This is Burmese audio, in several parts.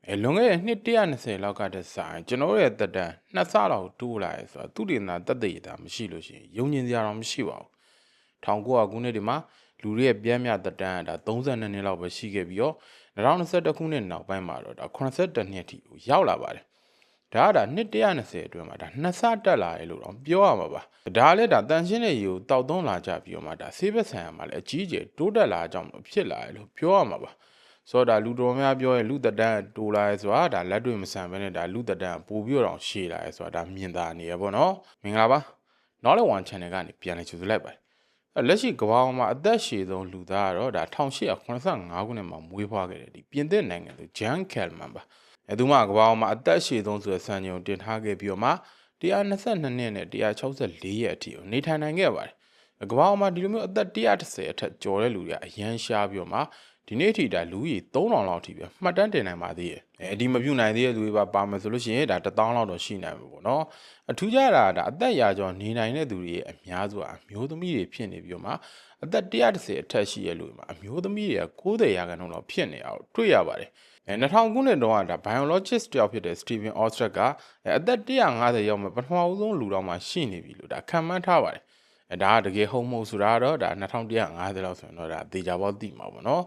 လွန်ခဲ့တဲ့နှစ်120လောက်ကတည်းကကျွန်တော်ရဲ့တက်တန်းနှစ်ဆလောက်တိုးလာရဲဆိုတာသူတင်တာတက်သေးတာမရှိလို့ရှိရင်ယုံကျင်စရာတော့မရှိပါဘူး1900ခုနှစ်ဒီမှာလူတွေရဲ့ပြန်မြတက်တန်းကဒါ32နှစ်လောက်ပဲရှိခဲ့ပြီးတော့2021ခုနှစ်နောက်ပိုင်းမှာတော့ဒါ82နှစ်အထိကိုရောက်လာပါတယ်ဒါကဒါနှစ်120အတွင်းမှာဒါနှစ်ဆတက်လာရဲလို့တော့ပြောရမှာပါဒါလည်းဒါတန်ရှင်းတဲ့ရေကိုတောက်သွန်းလာကြပြီးတော့မှဒါဆေးဘက်ဆန်ရမှာလည်းအကြီးကျယ်တိုးတက်လာကြအောင်လို့ဖြစ်လာရဲလို့ပြောရမှာပါဆိုတော့ဒါလူတော်များပြောရင်လူသက်တမ်းတိုးလာရဲဆိုတာဒါလက်တွေ့မဆန်ဘဲနဲ့ဒါလူသက်တမ်းပို့ပြီးတော့ရှည်လာရဲဆိုတာဒါမြင်သာနေရပေါ့နော်မင်္ဂလာပါနောက်လည်း one channel ကနေပြန်လည်ကြိုဆိုလိုက်ပါတယ်လက်ရှိကမ္ဘာပေါ်မှာအသက်ရှည်ဆုံးလူသားကတော့ဒါ1885ခုနှစ်မှာမွေးဖွားခဲ့တဲ့ဒီပြင်သစ်နိုင်ငံသူဂျန်ကယ်လ်မန်ပါသူမှကမ္ဘာပေါ်မှာအသက်ရှည်ဆုံးဆိုတဲ့စံချိန်ကိုတင်ထားခဲ့ပြီးတော့မှ122နှစ်နဲ့164ရက်အထိကိုနေထိုင်နိုင်ခဲ့ပါတယ်ကမ္ဘာပေါ်မှာဒီလိုမျိုးအသက်130အထက်ကျော်တဲ့လူတွေကအရန်ရှားပြီးတော့မှဒီနေ့ထိဒါလူကြီး3000လောက်ထိပဲမှတ်တမ်းတင်နိုင်ပါသေးတယ်ဒီမပြုတ်နိုင်သေးတဲ့လူတွေပါမယ်ဆိုလို့ရှိရင်ဒါ1000လောက်တော့ရှိနိုင်မှာပေါ့နော်အထူးခြားတာဒါအသက်ရာကျော်နေနိုင်တဲ့သူတွေရဲ့အများစုကအမျိုးသမီးတွေဖြစ်နေပြီးတော့မှအသက်130အထက်ရှိတဲ့လူတွေမှာအမျိုးသမီးတွေက90%လောက်ဖြစ်နေအောင်တွေ့ရပါတယ်2000ခုနှစ်တုန်းကဒါ biologist တယောက်ဖြစ်တဲ့ Steven Ostrak ကအသက်150ရောက်မှပထမဆုံးလူတော်မှာရှိနေပြီလို့ဒါခံမှန်းထားပါတယ်ဒါကတကယ်ဟုတ်မဟုတ်ဆိုတာတော့ဒါ2150လောက်ဆိုရင်တော့ဒါသေချာပေါက်သိမှာပေါ့နော်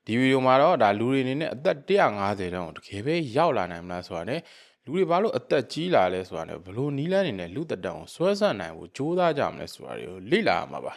ဒီဗီဒီယိုမှာတော့ဒါလူတွေအနေနဲ့အသက်150တောင်တကယ်ပဲရောက်လာနိုင်မလားဆိုတာ ਨੇ လူတွေဘာလို့အသက်ကြီးလာလဲဆိုတာ ਨੇ ဘလို့နီးလန်းနေနဲ့လူသက်တမ်းကိုဆွဲဆန့်နိုင်ဖို့ကြိုးစားကြမလဲဆိုတာတွေကိုလေ့လာရမှာပါ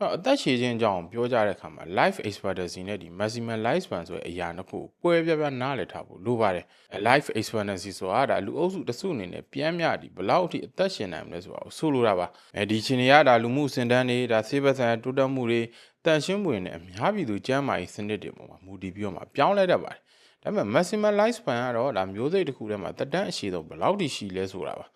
အသက်ရှည်ခြင်းအကြောင်းပြောကြတဲ့အခါမှာ life expectancy နဲ့ဒီ maximum lifespan ဆိုတဲ့အရာနှစ်ခုကိုကွဲပြားနားလည်ထားဖို့လိုပါတယ် life expectancy ဆိုတာဒါလူအုပ်စုတစ်စုအနေနဲ့ပြန်မြဒီဘလောက်အထိအသက်ရှင်နိုင်မလဲဆိုတာကိုဆိုလိုတာပါဒီချင်းတွေကဒါလူမှုစင်တန်းတွေဒါဆေးဘက်ဆိုင်တိုးတက်မှုတွေတန်ရှင်းမှုတွေနဲ့အများပြည်သူကျန်းမာရေးစနစ်တွေပေါ်မှာမူတည်ပြီးတော့မှပြောင်းလဲတတ်ပါတယ်ဒါပေမဲ့ maximum lifespan ကတော့ဒါမျိုးစိတ်တစ်ခုထဲမှာသက်တမ်းအရှည်ဆုံးဘလောက်ထိရှိလဲဆိုတာပါ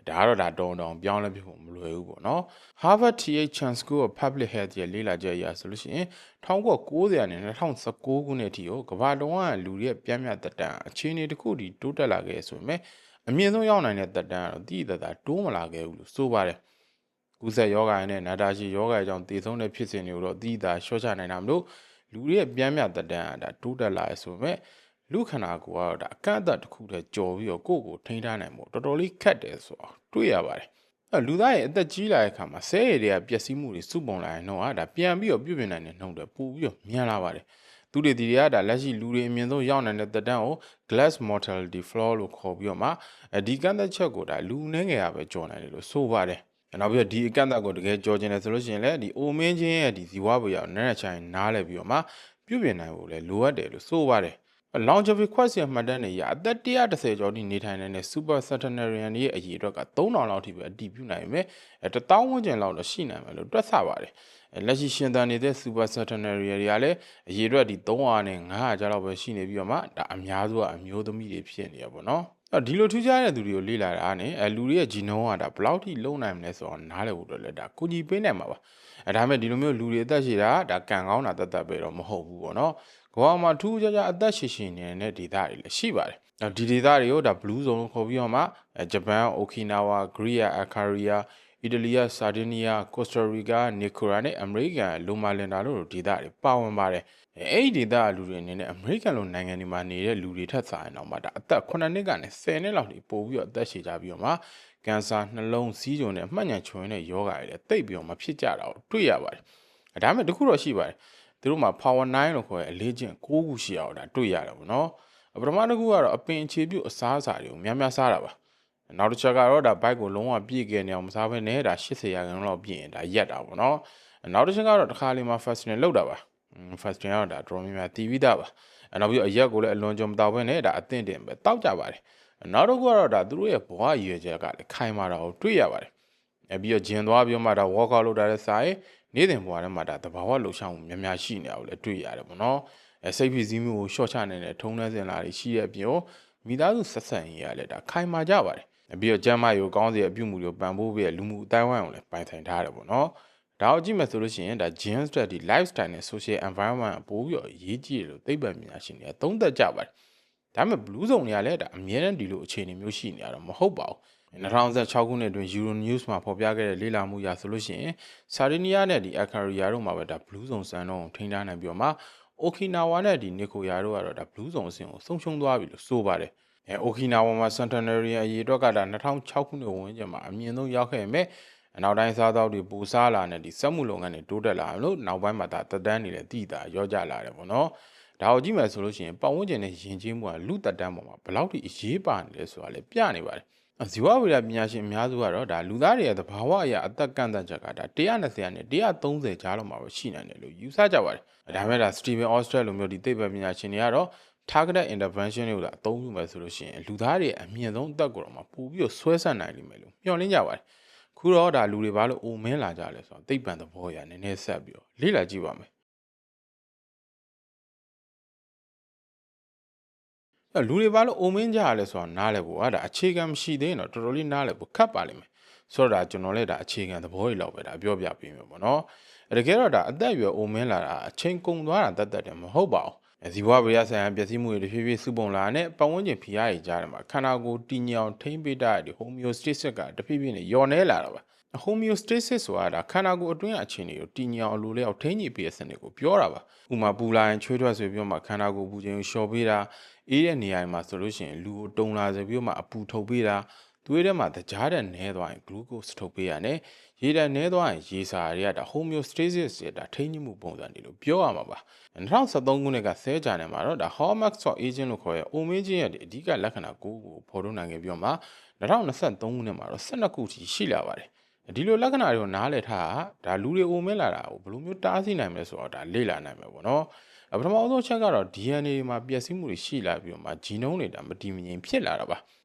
ဒါကတော့ဒါတောင်းပြောင်းလဲပြဖို့မလွယ်ဘူးပေါ့နော် Harvard T.H. Chan School of Public Health ရဲ့လေ့လာချက်အရဆိုလို့ရှိရင်1990နဲ့2019ခုနှစ်အထိကိုကမ္ဘာတော်ကလူတွေရဲ့ပြန်မြတ်သက်တမ်းအခြေအနေတစ်ခုတည်းတိုးတက်လာခဲ့ဆိုပေမဲ့အမြင့်ဆုံးရောက်နိုင်တဲ့သက်တမ်းကတော့တိတိကျကျတိုးမလာခဲ့ဘူးလို့ဆိုပါတယ်ကူးစက်ရောဂါနဲ့နာတာရှည်ရောဂါကြောင့်တည်ဆုံးတဲ့ဖြစ်စဉ်တွေကိုတော့တိတိကျကျရှော့ချနိုင်တာမလို့လူတွေရဲ့ပြန်မြတ်သက်တမ်းကဒါတိုးတက်လာရဆိုပေမဲ့လူခန္ဓာကိုယ်ကတော့ဒါအကန့်အသတ်တစ်ခုတည်းကြော်ပြီးတော့ကိုယ့်ကိုထိန်းထားနိုင်ဖို့တော်တော်လေးခက်တယ်ဆိုတော့တွေ့ရပါတယ်လူသားရဲ့အသက်ကြီးလာတဲ့အခါမှာဆဲရည်တွေကပျက်စီးမှုတွေစုပုံလာရင်တော့ဒါပြန်ပြီးတော့ပြုပြင်နိုင်တဲ့နှုန်းတွေပို့ပြီးတော့မြန်လာပါတယ်သူတွေဒီတွေကဒါလက်ရှိလူတွေအမြင့်ဆုံးရောက်နိုင်တဲ့သက်တမ်းကို glass mortality floor လို့ခေါ်ပြီးတော့မှဒီကန့်သက်ချက်ကိုဒါလူနှဲငယ်ရပဲကြော်နိုင်တယ်လို့ဆိုပါတယ်နောက်ပြီးတော့ဒီအကန့်အသတ်ကိုတကယ်ကြော်ကျင်တယ်ဆိုလို့ရှိရင်လည်းဒီအိုမင်းချင်းရဲ့ဒီဇီဝဘွေရောက်နည်းနည်းချိုင်နားလဲပြီးတော့မှပြုပြင်နိုင်ဖို့လည်းလိုအပ်တယ်လို့ဆိုပါတယ်longevity question မှတ်တမ်းတွေရအသက်130ကျော်ထိနေထိုင်နေတဲ့ super centenarian ရဲ့အရေးအတွက်က3000လောက်ထိပဲအတည်ပြုနိုင်ပေမဲ့1000ဝန်းကျင်လောက်တော့ရှိနိုင်မယ်လို့တွက်ဆပါတယ်လက်ရှိရှင်သန်နေတဲ့ super centenarian တွေကလည်းအရေးအတွက်ဒီ300နဲ့900ကျော်လောက်ပဲရှိနေပြီးတော့မှဒါအများစုကအမျိုးသမီးတွေဖြစ်နေရပါတော့ဒီလိုထူးခြားတဲ့သူတွေကိုလေ့လာတာနဲ့လူတွေရဲ့ genome ကဒါဘယ်လောက်ထိလုံနိုင်မလဲဆိုတော့နားလည်ဖို့အတွက်လည်းဒါကိုကြီးပေးနိုင်မှာပါဒါပေမဲ့ဒီလိုမျိုးလူတွေအသက်ရှည်တာဒါကံကောင်းတာတတ်ပဲတော့မဟုတ်ဘူးပေါ့နော်ကမ္ဘာမှာထူးခြားခြားအသက်ရှည်ရှည်နေတဲ့ဒေသတွေလည်းရှိပါတယ်ဒီဒေသတွေကိုဒါ blue zone လို့ခေါ်ပြီးတော့မှဂျပန်အိုကီနာဝါဂရိယာအခါရီယာအီတလီယာဆာဒီနီးယားကိုစတာရီကာနီကိုရာနဲ့အမေရိကန်လိုမာလင်ဒါတို့ဒေသတွေပါဝင်ပါတယ်အဲ့ဒီဒေသလူတွေအနေနဲ့အမေရိကန်လိုနိုင်ငံတွေမှာနေတဲ့လူတွေထက်စာရင်တော့မှဒါအသက်9နှစ်ကနေ10နှစ်လောက်ထိပိုပြီးတော့အသက်ရှည်ကြပြီးတော့မှကင်ဆာနှလုံးစီးကြုံနဲ့မှတ်ဉာဏ်ချွင်းတဲ့ယောဂတွေလည်းတိတ်ပြီးတော့မဖြစ်ကြတာကိုတွေ့ရပါတယ်ဒါပေမဲ့တခုတော့ရှိပါတယ်သူတို့မှာ power 9လို့ခေါ်တဲ့အလေးကျင့်6ခုရှိအောင်ဒါတွေ့ရတယ်ပေါ့နော်ပထမတစ်ခုကတော့အပင်အခြေပြုအစားအစာတွေကိုများများစားတာပါနောက်တစ်ချက်ကတော့ဒါဘိုက်ကိုလုံးဝပြည့်ခဲ့နေအောင်မစားဘဲနဲ့ဒါ80%လောက်ပြည့်ရင်ဒါရက်တာပေါ့နော်နောက်တစ်ချက်ကတော့တစ်ခါလေးမှာ fasting လောက်တာပါ fasting ကတော့ဒါတော်တော်များများတည်ပြီးသားပါနောက်ပြီးအရက်ကိုလည်းအလွန်ကြုံမတောက်ဘဲနဲ့ဒါအသင့်တင်ပဲတောက်ကြပါတယ်နောက်တစ်ခုကတော့ဒါသူတို့ရဲ့ဘဝရည်ရွယ်ချက်ကလည်းခိုင်မာတာကိုတွေ့ရပါတယ်ပြီးတော့ဂျင်သွားပြီးမှဒါ workout လုပ်တာတဲ့စာရေးနေ့စဉ်ဘဝထဲမှာဒါတဘာဝလှုပ်ရှားမှုများများရှိနေတာကိုလည်းတွေ့ရတယ်ပေါ့နော်စိတ်ဖြစ်စည်းမှုကိုရှော့ချနိုင်တဲ့ထုံးနှဲစင်လာတွေရှိတဲ့အပြင်မိသားစုဆက်ဆံရေးကလည်းဒါခိုင်မာကြပါတယ်ပြီးတော့ကျန်းမာရေးကိုကောင်းစေတဲ့အပြုမှုတွေကိုပံ့ပိုးပေးတဲ့လူမှုအတိုင်းဝိုင်းကိုလည်းပိုင်ဆိုင်ထားတယ်ပေါ့နော်ဒါကိုကြည့်မယ်ဆိုလို့ရှိရင်ဒါ gene study lifestyle နဲ့ social environment ပို့ပြီးတော့အရေးကြီးတယ်လို့သိပ္ပံပညာရှင်တွေကသုံးသပ်ကြပါတယ်ဒါပေမဲ့ blue zone တွေကလည်းဒါအများနဲ့ဒီလိုအခြေအနေမျိုးရှိနေရတော့မဟုတ်ပါဘူး 2016ခုနှစ်အတွင်း Euronews မှာဖော်ပြခဲ့တဲ့လေ့လာမှုအရဆိုလို့ရှိရင်ဆာရီနီးယားနဲ့ဒီအခါရီယာတို့မှာပဲဒါဘလူးဇုံစံတော့ထိန်းထားနိုင်ပြီးတော့မှအိုကီနာဝါနဲ့ဒီနီကိုယာတို့ကတော့ဒါဘလူးဇုံအဆင့်ကိုဆုံးရှုံးသွားပြီလို့ဆိုပါတယ်အိုကီနာဝါမှာစန်တနယ်ရီအရေးအတွက်ကဒါ2006ခုနှစ်ဝန်းကျင်မှာအမြင့်ဆုံးရောက်ခဲ့ပေမဲ့နောက်တိုင်းစားသောက်တွေပူစားလာတဲ့ဒီစက်မှုလုပ်ငန်းတွေတိုးတက်လာလို့နောက်ပိုင်းမှာဒါတက်တန်းနေတဲ့တည်တာရောကြလာတယ်ပေါ့နော်ဒါကိုကြည့်မယ်ဆိုလို့ရှိရင်ပတ်ဝန်းကျင်နဲ့ယဉ်ကျေးမှုကလူတက်တန်းပေါ်မှာဘယ်လောက်ထိအရေးပါနေလဲဆိုတာလည်းပြနေပါတယ်ဇီဝဝေဒပညာရှင်အများစုကတော့ဒါလူသားတွေရဲ့သဘာဝအရာအသက်ကန့်သတ်ချက်ကဒါ120နဲ့130ကြားလောက်မှာပဲရှိနိုင်တယ်လို့ယူဆကြပါတယ်ဒါပေမဲ့ဒါစတီဗင်အော့စထရက်လိုမျိုးဒီသိပ္ပံပညာရှင်တွေကတော့ targeted intervention တွေကိုဒါအသုံးပြုမယ်ဆိုလို့ရှိရင်လူသားတွေအမြင့်ဆုံးအသက်ကိုတော့မှပို့ပြီးဆွဲဆက်နိုင်လိမ့်မယ်လို့မျှော်လင့်ကြပါတယ်ခုတော့ဒါလူတွေဘာလို့အိုမင်းလာကြလဲဆိုတော့သိပ္ပံသဘောအရနည်းနည်းဆက်ပြီးတော့လေ့လာကြည့်ပါမယ်လူတွေဘာလို့အိုမင်းကြရလဲဆိုတော့နားလဲဖို့ဒါအခြေခံမရှိသေးရင်တော့တော်တော်လေးနားလဲဖို့ခက်ပါလိမ့်မယ်ဆိုတော့ဒါကျွန်တော်လည်းဒါအခြေခံသဘောတွေလောက်ပဲဒါပြောပြပေးမယ်ပေါ့နော်တကယ်တော့ဒါအသက်အရွယ်အိုမင်းလာတာအချိန်ကုန်သွားတာတတ်တယ်မဟုတ်ပါဘူးဇီဝဗေဒဆိုင်ရာပျက်စီးမှုတွေတဖြည်းဖြည်းစုပုံလာနဲ့ပတ်ဝန်းကျင်ဖိအားတွေကြားထဲမှာခန္ဓာကိုယ်တည်ငြိမ်ထိန်းပေးတဲ့ဒီ homeostasis ကတဖြည်းဖြည်းနဲ့လျော့နေလာတာပါ homeostasis ဆိုတာဒါခန္ဓာကိုယ်အတွင်းအခြေအနေကိုတည်ငြိမ်အောင်လိုလျောက်ထိန်းညှိပေးတဲ့စနစ်ကိုပြောတာပါဥမာပူလာရင်ချွေးထွက်ဆိုပြီးမှခန္ဓာကိုယ်ပူချိန်ကိုလျှော့ပေးတာအေးတဲ့နေရာမှာဆိုလို့ရှိရင်လူကိုတုံလာစေပြီးမှအပူထုတ်ပေးတာသွေးထဲမှာတကြားတဲ့နဲသွားရင် glucose ထုတ်ပေးရတယ်ရေဓာတ်နဲသွားရင်ရေစာတွေကဒါ homeostasis ရဲ့ဒါထိန်းညှိမှုပုံစံတွေလို့ပြောရမှာပါ2013ခုနှစ်ကဆဲဂျာနယ်မှာတော့ဒါ Hallmark Salt Agent လို့ခေါ်တဲ့အိုမင်းချင်းရဲ့အဓိကလက္ခဏာ9ခုကိုဖော်ထုတ်နိုင်ခဲ့ပြီးတော့မှ2023ခုနှစ်မှာတော့12ခုထိရှိလာပါတယ်ဒီလိုလက္ခဏာတွေကိုနားလည်ထားတာဒါလူတွေအိုမင်းလာတာကိုဘယ်လိုမျိုးတားဆီးနိုင်မလဲဆိုတော့ဒါလေ့လာနိုင်မယ်ပေါ့နော်ပထမဆုံးချက်ကတော့ DNA မှာပျက်စီးမှုတွေရှိလာပြီးတော့မှ genome တွေဒါမတည်မငြိမ်ဖြစ်လာတာပ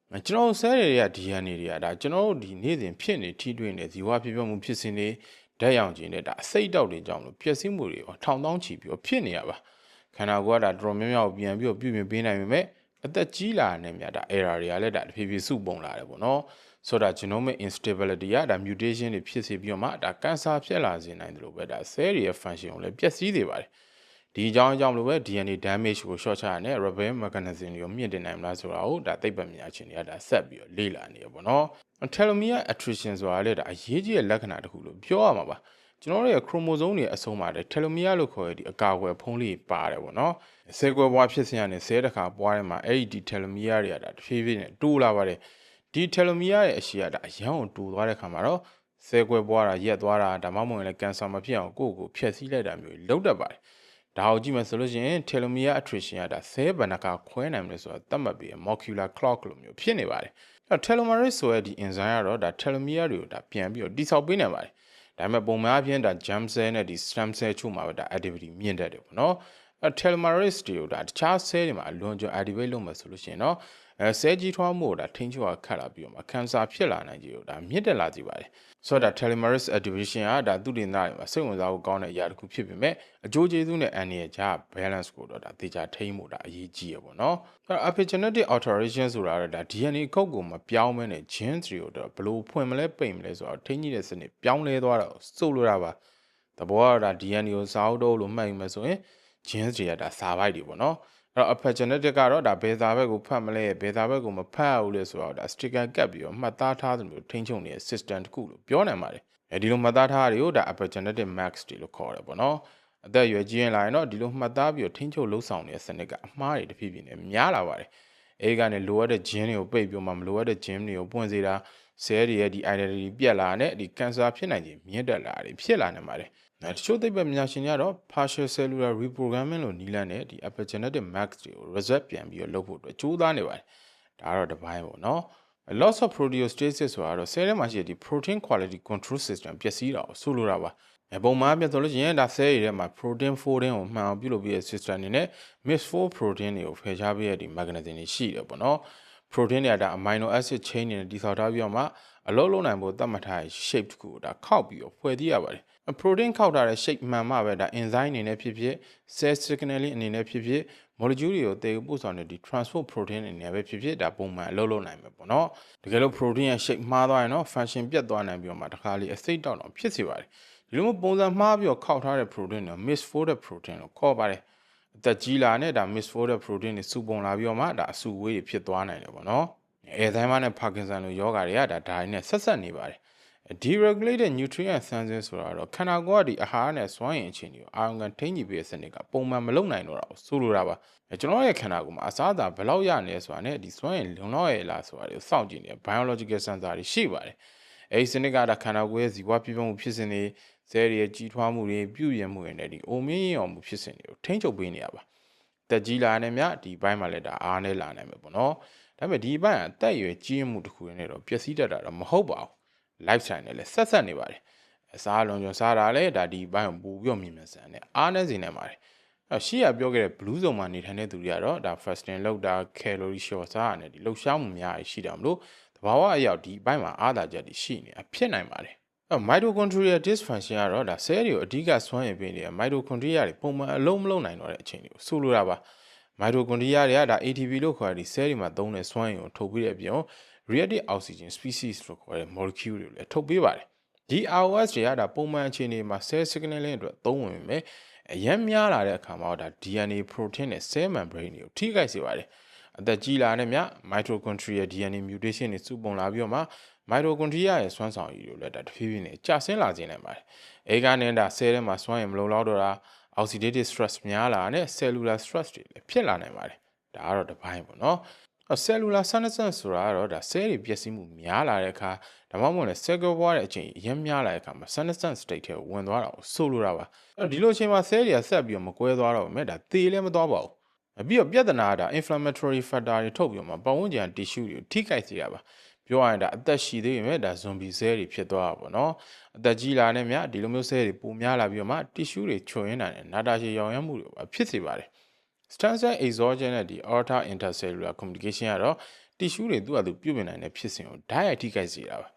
ါကျွန်တော်ဆဲတွေက DNA တွေကဒါကျွန်တော်တို့ဒီနေ့စဉ်ဖြစ်နေထိတွေ့နေဇီဝဖြစ်ပြမှုဖြစ်စဉ်တွေဓာတ်ရောင်ခြည်နဲ့ဒါအစိတ်တောက်တွေကြောင့်လို့ပျက်စီးမှုတွေထောင်တောင်းချီပြီးတော့ဖြစ်နေရပါခန္ဓာကိုယ်ကဒါတော်တော်များများကိုပြန်ပြီးတော့ပြုပြင်ပေးနိုင်ပေမဲ့အသက်ကြီးလာတဲ့မြတ်ဒါ error တွေကလည်းဒါတဖြည်းဖြည်းစုပုံလာတယ်ပေါ့နော်ဆိုတာ genomic instability ကဒါ mutation တွေဖြစ်စေပြီးတော့မှဒါ cancer ဖြစ်လာစေနိုင်တယ်လို့ပဲဒါ cell တွေရဲ့ function ကိုလည်းပျက်စီးစေပါတယ်ဒီအကြောင်းလို့ပဲ DNA damage ကို short ချရတဲ့ repair mechanism တွေကိုမြင့်တင်နိုင်မလားဆိုတာကိုဒါသိပ္ပံပညာရှင်တွေကဒါဆက်ပြီးတော့လေ့လာနေရပေါ့နော် telomere attrition ဆိုတာလည်းဒါအရေးကြီးတဲ့လက္ခဏာတစ်ခုလို့ပြောရမှာပါကျွန်တော်တို့ရဲ့ chromosome တွေအဆုံးမှာတဲ့ telomere လို့ခေါ်တဲ့ဒီအကာအကွယ်ဖုံးလေးပါတယ်ပေါ့နော်ဆဲကွယ်ပွားဖြစ်စဉ်ကနေဆဲတစ်ခါပွားထဲမှာအဲ့ဒီ telomere တွေကဒါတဖြည်းဖြည်းနဲ့တိုးလာပါတယ်ဒီ telomere ရဲ့အရှိကဒါအရန်ကိုတိုးသွားတဲ့ခါမှာတော့ဆဲကွယ်ပွားတာရက်သွားတာဒါမှမဟုတ်လည်း cancer မဖြစ်အောင်ကိုယ့်ကိုဖျက်ဆီးလိုက်တာမျိုးလုပ်တတ်ပါတယ်ဒါကိုကြည့်မယ်ဆိုလို့ရှိရင် telomere attrition ကဒါဆဲဘဏ္ဍကခွဲနိုင်တယ်ဆိုတာသတ်မှတ်ပြီး molecular clock လို့မျိုးဖြစ်နေပါတယ်telomerase ဆိုတဲ့ဒီ enzyme ကတော့ဒါ telomere တွေကိုဒါပြန်ပြီးတော့တိဆောက်ပေးနိုင်ပါတယ်ဒါပေမဲ့ပုံမှန်အပြင်ဒါ germ cell နဲ့ဒီ stem cell ချို့မှာပဲဒါ activity မြင့်တက်တယ်ပေါ့နော်telomerase တွေကိုဒါတခြား cell တွေမှာအလွန်ကျွံ activate လုပ်မယ်ဆိုလို့ရှိရင်တော့cell ကြီးထွားမှုကိုဒါထိန်းချုပ်ရခက်လာပြီးတော့ cancer ဖြစ်လာနိုင်ကြီးကိုဒါမြင့်တက်လာစေပါတယ်ဆိုတော့ telomerase activation ကဒါသူ့ဒေသတွေမှာစိတ်ဝင်စားဖို့ကောင်းတဲ့အရာတစ်ခုဖြစ်ပေမဲ့အကျိုးကျေးဇူးနဲ့အန္တရာယ်ကြား balance ကိုတော့ဒါသေချာထိန်းဖို့ဒါအရေးကြီးရပေါ့နော်epigenetic alteration ဆိုတာတော့ဒါ DNA ခုတ်ကိုမပြောင်းမဲနဲ့ genes တွေကိုတော့ဘလို့ဖွင့်မလဲပိတ်မလဲဆိုတော့ထိန်းကြီးတဲ့စနစ်ပြောင်းလဲသွားတာစို့လို့ရပါသဘောကတော့ဒါ DNA ကိုစာအုပ်တော့လို့မှတ်ယူမယ်ဆိုရင် genes တွေကဒါစာပိုက်တွေပေါ့နော်epigenetic ကတော့ဒါဘယ်စာဘက်ကိုဖတ်မလဲဘယ်စာဘက်ကိုမဖတ်ဘူးလဲဆိုတော့ဒါ sticker ကပ်ပြီးတော့မှတ်သားထားသလိုထိန်းချုပ်နေတဲ့ system တစ်ခုလို့ပြောနိုင်ပါတယ်ဒီလိုမှတ်သားထားတာတွေကိုဒါ epigenetic marks တွေလို့ခေါ်တယ်ပေါ့နော်အသက်အရွယ်ကြီးရင်လာရင်တော့ဒီလိုမှတ်သားပြီးတော့ထိန်းချုပ်လှုပ်ဆောင်နေတဲ့စနစ်ကအမှားတွေတဖြည်းဖြည်းနဲ့များလာပါတယ်အဲဒီကနေလိုအပ်တဲ့ gene တွေကိုပိတ်ပြီးမှမလိုအပ်တဲ့ gene တွေကိုပွင့်စေတာ cell တွေရဲ့ဒီ identity ပြက်လာတဲ့ဒီ cancer ဖြစ်နိုင်ခြင်းမြင့်တက်လာတယ်ဖြစ်လာနိုင်ပါတယ်တချို့သိပ္ပံပညာရှင်တွေကတော့ partial cellular reprogramming လို့နည်းလမ်းနဲ့ဒီ epigenetic marks တွေကို reset ပြန်ပြီးတော့လုပ်ဖို့အတွက်ကြိုးစားနေပါတယ်ဒါကတော့တစ်ပိုင်းပေါ့နော်loss of proteostasis ဆိုတာတော့ cell ထဲမှာရှိတဲ့ဒီ protein quality control system ပျက်စီးတာကိုဆိုလိုတာပါပုံမှန်ပြဆိုလို့ရှိရင်ဒါ cell တွေထဲမှာ protein folding ကိုမှန်အောင်ပြုလုပ်ပြီးတဲ့ system တွေနဲ့ misfold protein တွေကိုဖယ်ရှားပေးတဲ့ဒီ mechanism တွေရှိတယ်ပေါ့နော် protein တွေကဒါ amino acid chain တွေနဲ့တည်ဆောက်ထားပြီးတော့မှအလုပ်လုပ်နိုင်ဖို့သတ်မှတ်ထားတဲ့ shape တစ်ခုကိုဒါခောက်ပြီးတော့ဖွဲ့စည်းရပါတယ် protein ခောက်ထားတဲ့ shape မှန်မှပဲဒါ enzyme အနေနဲ့ဖြစ်ဖြစ် cell signaling အနေနဲ့ဖြစ်ဖြစ် molecule တွေကိုတည်ပို့ဆောင်တဲ့ဒီ transport protein အနေနဲ့ပဲဖြစ်ဖြစ်ဒါပုံမှန်အလုပ်လုပ်နိုင်မယ်ပေါ့နော်တကယ်လို့ protein ရဲ့ shape မှားသွားရင်တော့ function ပြတ်သွားနိုင်ပြီးတော့မှတခါလေအစိတ်တောက်တော့ဖြစ်စေပါတယ်ဒီလိုမျိုးပုံစံမှားပြီးတော့ခောက်ထားတဲ့ protein ကို misfolded protein လို့ခေါ်ပါတယ်အသက်ကြီးလာနဲ့ဒါ misfolded protein တွေစုပုံလာပြီးတော့မှဒါအစုဝေးတွေဖြစ်သွားနိုင်တယ်ပေါ့နော် အဲတိုင်းမှာနဲ့ Parkinson လိုယောဂတွေကဒါရင်းနဲ့ဆက်ဆက်နေပါတယ် deregulated nutrient synthesis ဆိုတာတော့ခန္ဓာကိုယ်ကဒီအာဟာရနဲ့စွမ်းအင်အခြေအနေကိုအာရုံခံထိန်းကြည့်ပေးတဲ့စနစ်ကပုံမှန်မလုပ်နိုင်တော့တာကိုဆိုလိုတာပါကျွန်တော်ရဲ့ခန္ဓာကိုယ်မှာအစားအစာဘယ်လောက်ရနေလဲဆိုတာနဲ့ဒီစွမ်းအင်လုံလောက်ရဲ့လားဆိုတာကိုစောင့်ကြည့်နေ biological sensor တွေရှိပါတယ်အဲဒီစနစ်ကဒါခန္ဓာကိုယ်ရဲ့ဇီဝပြည့်စုံမှုဖြစ်စဉ်တွေဆဲလ်ရဲ့ကြီးထွားမှုတွေပြုပြင်မှုတွေနဲ့ဒီအိုမင်းရောင်မှုဖြစ်စဉ်တွေကိုထိန်းချုပ်ပေးနေရပါတက်ကြီးလာနေမြဒီဘိုင်းမှာလည်းဒါအားနဲ့လာနိုင်မှာပေါ့နော်ဒါပေမဲ့ဒီဘိုင်းအသက်အရွယ်ကြီးမှုတစ်ခုနဲ့တော့ပျက်စီးတတ်တာတော့မဟုတ်ပါဘူး lifestyle နဲ့လည်းဆက်ဆက်နေပါတယ်အစားလုံးကျော်စားတာလည်းဒါဒီဘိုင်းကိုပူပြီးမြင်မြန်ဆန်နဲ့အားနဲ့စီနေပါတယ်ရှေ့ကပြောခဲ့တဲ့ blue zone မှာနေထိုင်တဲ့သူတွေကတော့ဒါ fasting လောက်တာ calorie short စားရတယ်ဒီလှုပ်ရှားမှုများရှိတာမလို့တဘာဝအရောက်ဒီဘိုင်းမှာအားသာချက်တွေရှိနေတာဖြစ်နိုင်ပါတယ်mitochondrial dysfunction ကတော့ဒါဆဲတွေကိုအဓိကစွမ်းရည်ပေးနေတဲ့ mitochondria တွေပုံမှန်အလုံးမလုံးနိုင်တော့တဲ့အချိန်တွေကိုဆိုလိုတာပါ mitochondria တွေကဒါ ATP လို့ခေါ်တဲ့ဒီဆဲတွေမှာသုံးတဲ့စွမ်းရည်ကိုထုတ်ပေးတဲ့အပြင် reactive oxygen species လို့ခေါ်တဲ့ molecule တွေလည်းထုတ်ပေးပါတယ်ဒီ ROS တွေကဒါပုံမှန်အခြေအနေမှာ cell signaling အတွက်သုံးဝင်ပေမဲ့အရင်များလာတဲ့အခါမှာဒါ DNA protein နဲ့ cell membrane တွေကိုထိခိုက်စေပါတယ်အသက်ကြီးလာတဲ့မြ mitochondrial DNA mutation တွေစုပုံလာပြီးတော့မှ mitochondria ရဲ့စွမ်းဆောင်ရည်တွေလည်းဒါတဖြည်းဖြည်းနဲ့ကျဆင်းလာစေနိုင်ပါတယ်အဲကနေဒါ cell ထဲမှာစွမ်းရည်မလုံလောက်တော့တာ oxidative stress များလာတဲ့ cellular stress တွေလည်းဖြစ်လာနိုင်ပါတယ်ဒါကတော့တစ်ပိုင်းပေါ့နော်cellular senescence ဆိုတာကတော့ဒါ cell တွေပျက်စီးမှုများလာတဲ့အခါဒါမှမဟုတ်လည်း cell ကွဲပွားတဲ့အချိန်အရင်များလာတဲ့အခါမှာ senescence state ထဲဝင်သွားတာကိုဆိုလိုတာပါဒီလိုအချိန်မှာ cell တွေကဆက်ပြီးတော့မကွဲသွားတော့ဘူးမဲ့ဒါသေလည်းမသွားပါဘူးပြီးတော့ပြဿနာကဒါ inflammatory factor တွေထုတ်ပြီးတော့ပတ်ဝန်းကျင် tissue တွေကိုထိခိုက်စေတာပါပြောရရင်ဒါအသက်ရှည်သေးပေမဲ့ဒါ zombie cell တွေဖြစ်သွားတာပေါ့နော်အသက်ကြီးလာတဲ့မြဒီလိုမျိုး cell တွေပိုများလာပြီးတော့မှ tissue တွေချွတ်ရင်းနိုင်တယ်နာတာရှည်ရောင်ရမ်းမှုတွေပါဖြစ်စေပါတယ် stem cell exhaustion နဲ့ဒီ alter intercellular communication ကတော့ tissue တွေသူ့အတူပြုပြင်နိုင်တဲ့ဖြစ်စဉ်ကိုဓာတ်ရိုက်ထိခိုက်စေတာပါ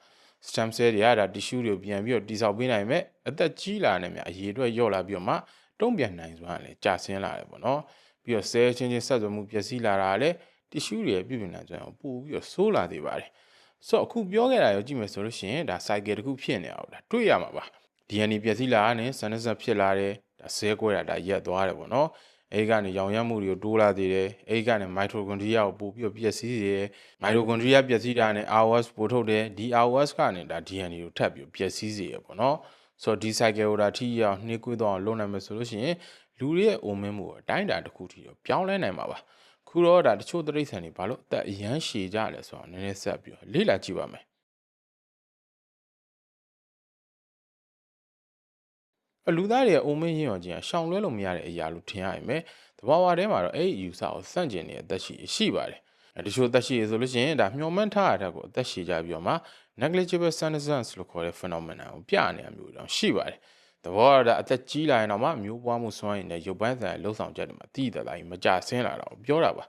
stem cell တွေကဒါ tissue တွေကိုပြန်ပြီးတော့တိစောက်ပေးနိုင်မဲ့အသက်ကြီးလာတဲ့မြအရေးအတွက်ရော့လာပြီးတော့မှတုံ့ပြန်နိုင်စွမ်းလည်းကျဆင်းလာတယ်ပေါ့နော်ပြီးတော့ cell ချင်းဆက်သွယ်မှုပျက်စီးလာတာလည်း tissue တွေရဲ့ပြုပြင်နိုင်စွမ်းကိုပို့ပြီးတော့ဆိုးလာသေးပါတယ်ဆိုတော့အခုပြောခဲ့တာရောကြည့်မယ်ဆိုလို့ရှိရင်ဒါ cycle တစ်ခုဖြစ်နေတာဟုတ်ဒါတွေ့ရမှာပါ DNA ပျက်စီးလာတာနဲ့ senescence ဖြစ်လာတယ်ဒါ cell ကွဲတာဒါရက်သွားတယ်ပေါ့နော်အဲဒီကနေရောင်ရမ်းမှုတွေကိုတိုးလာသေးတယ်အဲဒီကနေ mitochondria ကိုပို့ပြီးတော့ပျက်စီးစေတယ် mitochondria ပျက်စီးတာနဲ့ ROS ပို့ထုတ်တယ်ဒီ ROS ကနေဒါ DNA ကိုထပ်ပြီးပျက်စီးစေရပေါ့နော်ဆိုတော့ဒီ cycle ကိုဒါထိရောက်နှေးကွေးသွားအောင်လုပ်နိုင်မယ်ဆိုလို့ရှိရင်လူတွေရဲ့အိုမင်းမှုကိုအတိုင်းအတာတစ်ခုထိတော့ပြောင်းလဲနိုင်မှာပါခုတော့ဒါတချို့တိရစ္ဆာန်တွေဘာလို့အသက်အရန်ရှည်ကြလဲဆိုတော့နည်းနည်းဆက်ပြီးလေ့လာကြည့်ပါမယ်လူသားတွေရဲ့အိုမင်းရင်းရောခြင်းရှောင်လွဲလို့မရတဲ့အရာလို့ထင်ရရင်ပဲတဘာဝထဲမှာတော့အဲ့ဒီယူဆကိုစန့်ကျင်နေတဲ့အသက်ရှိပါတယ်တချို့သက်ရှိရဆိုလို့ရှိရင်ဒါမျှော်မှန်းထားရတဲ့ကိုအသက်ရှည်ကြပြီးတော့မှ negligible senescence လို့ခေါ်တဲ့ phenomenon ကိုပြနေရမျိုးတော့ရှိပါတယ်သဘောကတော့အသက်ကြီးလာရင်တော့မှမျိုးပွားမှုစွမ်းရည်နဲ့ရုပ်ပိုင်းဆိုင်ရာလှုပ်ဆောင်ချက်တွေမှာတည်တည်တိုင်းမကြဆင်းလာတော့ပြောတာပါ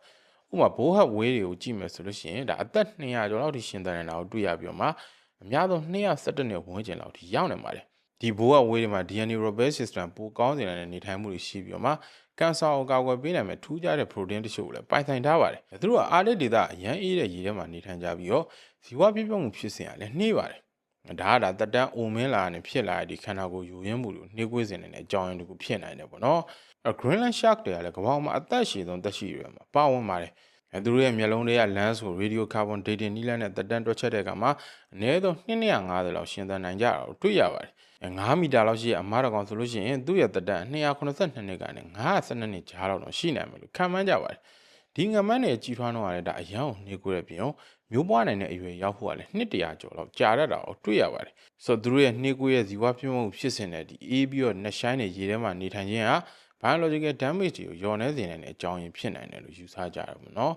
ဥပမာဘိုးဟပ်ဝေးတွေကိုကြည့်မယ်ဆိုလို့ရှိရင်ဒါအသက်200ကျော်လောက်ထိရှင်သန်နေတာကိုတွေ့ရပြီးတော့မှအများဆုံး217နှစ်ဝန်းကျင်လောက်ထိရောက်နေပါတယ်ဒီဘိုးဟပ်ဝေးတွေမှာ DNA repair system ပိုကောင်းစေတဲ့နေထိုင်မှုတွေရှိပြီးတော့မှကင်ဆာကိုကာကွယ်ပေးနိုင်မဲ့ထူးခြားတဲ့ protein တချို့ကိုလည်းပိုင်ဆိုင်ထားပါတယ်သူတို့ကအားလက်ဒေတာအရန်အေးတဲ့ရေထဲမှာနေထိုင်ကြပြီးတော့ဇီဝပြည့်စုံမှုဖြစ်စဉ်ကလည်းနှေးပါတယ်ဒါကတက်တန်းအိုမင်းလာနေဖြစ်လာတဲ့ဒီခန္ဓာကိုယ်ယူရင်းမှုတွေနှေးကွေးစေနေတဲ့အကြောင်းရင်းတခုဖြစ်နိုင်တယ်ပေါ့နော်Greenland shark တွေကလည်းကမ္ဘာမှာအသက်ရှည်ဆုံးသက်ရှိတွေမှာပါဝင်ပါတယ်သူတို့ရဲ့မျက်လုံးတွေက lens ကို radio carbon dating နည်းလမ်းနဲ့တက်တန်းတွက်ချက်တဲ့အခါမှာအနည်းဆုံး250လောက်ရှင်သန်နိုင်ကြတာကိုတွေ့ရပါတယ်9မီတာလောက်ရှိတဲ့အမားတော်ကောင်ဆိုလို့ရှိရင်သူ့ရဲ့တက်တန်း282နှစ်ကနေ912နှစ်ကြားလောက်တော့ရှိနိုင်မယ်လို့ခန့်မှန်းကြပါတယ်ဒီငမန်းတွေကြီးထွားတော့ရတဲ့ဒါအရန်ကိုနှေးကွေးတဲ့ပြင်မျိုးပွားနိုင်တဲ့အရွယ်ရောက်ဖို့ကလည်း100ကျော်လောက်ကြာတတ်တာကိုတွေ့ရပါတယ်ဆိုတော့သူတို့ရဲ့နှေးကွေးရဲ့ဇီဝပြည့်စုံမှုဖြစ်စဉ်နဲ့ဒီအေးပြီးတော့နှရှိုင်းတဲ့ရေထဲမှာနေထိုင်ခြင်းဟာ biological damage တွေကိုလျော်နှဲစေနိုင်တဲ့အကြောင်းရင်းဖြစ်နိုင်တယ်လို့ယူဆကြရမှာနော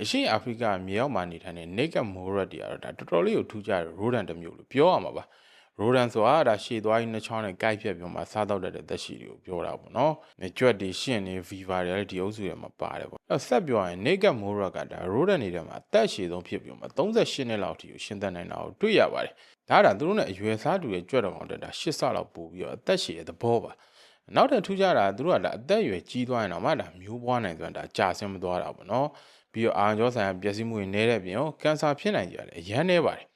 ်အရှေ့အာဖရိကမြေအောက်မှာနေထိုင်တဲ့ naked morat တွေကတော့ဒါတော်တော်လေးကိုထူးခြားတဲ့ rodent တစ်မျိုးလို့ပြောရမှာပါ rodent ဆိုတာဒါရှည်သွားပြီးနှချောင်းနဲ့ကိုက်ဖြတ်ပြီးမှစားတော့တဲ့သက်ရှိတွေကိုပြောတာပေါ့နော်။ကြွက်တွေရှင့်တွေ viva တွေလည်းဒီအုပ်စုတွေမှာပါတယ်ပေါ့။ဆက်ပြောရင် naked morat ကဒါ rodent တွေထဲမှာအသက်ရှည်ဆုံးဖြစ်ပြီးမှ38နှစ်လောက်ထိကိုရှင်သန်နိုင်တာကိုတွေ့ရပါတယ်။ဒါသူတို့နဲ့အရွယ်စားတူရဲ့ကြွက်တော်ကောင်တက်တာ8ဆလောက်ပိုပြီးတော့အသက်ရှည်တဲ့သဘောပါ။နောက်ထပ်ထူးခြားတာသူတို့ကဒါအသက်အရွယ်ကြီးသွားရင်တော့မှဒါမျိုးပွားနိုင်စွမ်းဒါကြာဆင်းမသွားတာပေါ့နော်။ပြီးတော့အာရုံကြောဆိုင်ရာပျက်စီးမှုတွေနည်းတဲ့ပြင်ကင်ဆာဖြစ်နိုင်ကြတယ်အရန်နေပါတယ်